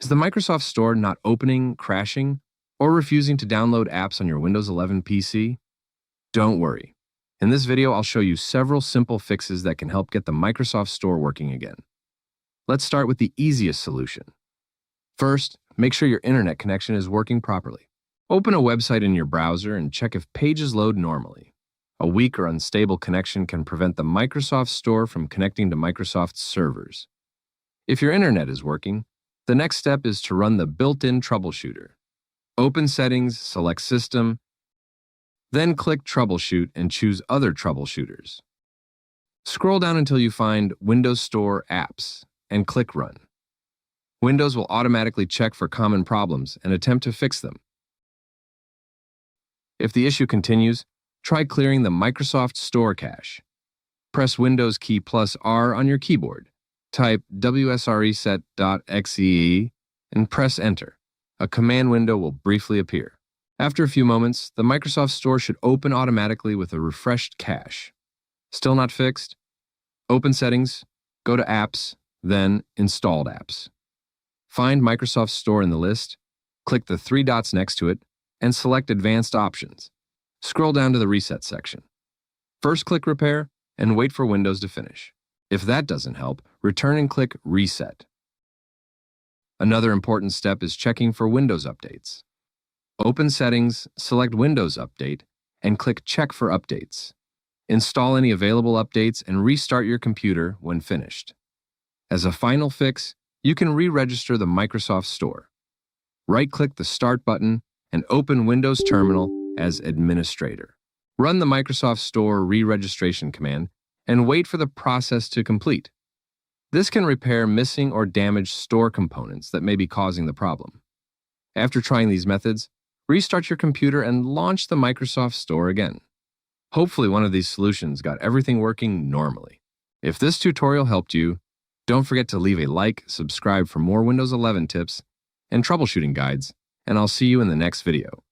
Is the Microsoft Store not opening, crashing, or refusing to download apps on your Windows 11 PC? Don't worry. In this video, I'll show you several simple fixes that can help get the Microsoft Store working again. Let's start with the easiest solution. First, make sure your internet connection is working properly. Open a website in your browser and check if pages load normally. A weak or unstable connection can prevent the Microsoft Store from connecting to Microsoft's servers. If your internet is working, the next step is to run the built-in troubleshooter. Open Settings, select System, then click Troubleshoot and choose Other Troubleshooters. Scroll down until you find Windows Store Apps and click Run. Windows will automatically check for common problems and attempt to fix them. If the issue continues, try clearing the Microsoft Store cache. Press Windows key plus R on your keyboard. Type wsreset.exe and press Enter. A command window will briefly appear. After a few moments, the Microsoft Store should open automatically with a refreshed cache. Still not fixed? Open Settings, go to Apps, then Installed Apps. Find Microsoft Store in the list, click the three dots next to it, and select Advanced Options. Scroll down to the Reset section. First click Repair and wait for Windows to finish. If that doesn't help, return and click Reset. Another important step is checking for Windows updates. Open Settings, select Windows Update, and click Check for Updates. Install any available updates and restart your computer when finished. As a final fix, you can re-register the Microsoft Store. Right-click the Start button and open Windows Terminal as Administrator. Run the Microsoft Store re-registration command and wait for the process to complete. This can repair missing or damaged store components that may be causing the problem. After trying these methods, restart your computer and launch the Microsoft Store again. Hopefully one of these solutions got everything working normally. If this tutorial helped you, don't forget to leave a like, subscribe for more Windows 11 tips and troubleshooting guides, and I'll see you in the next video.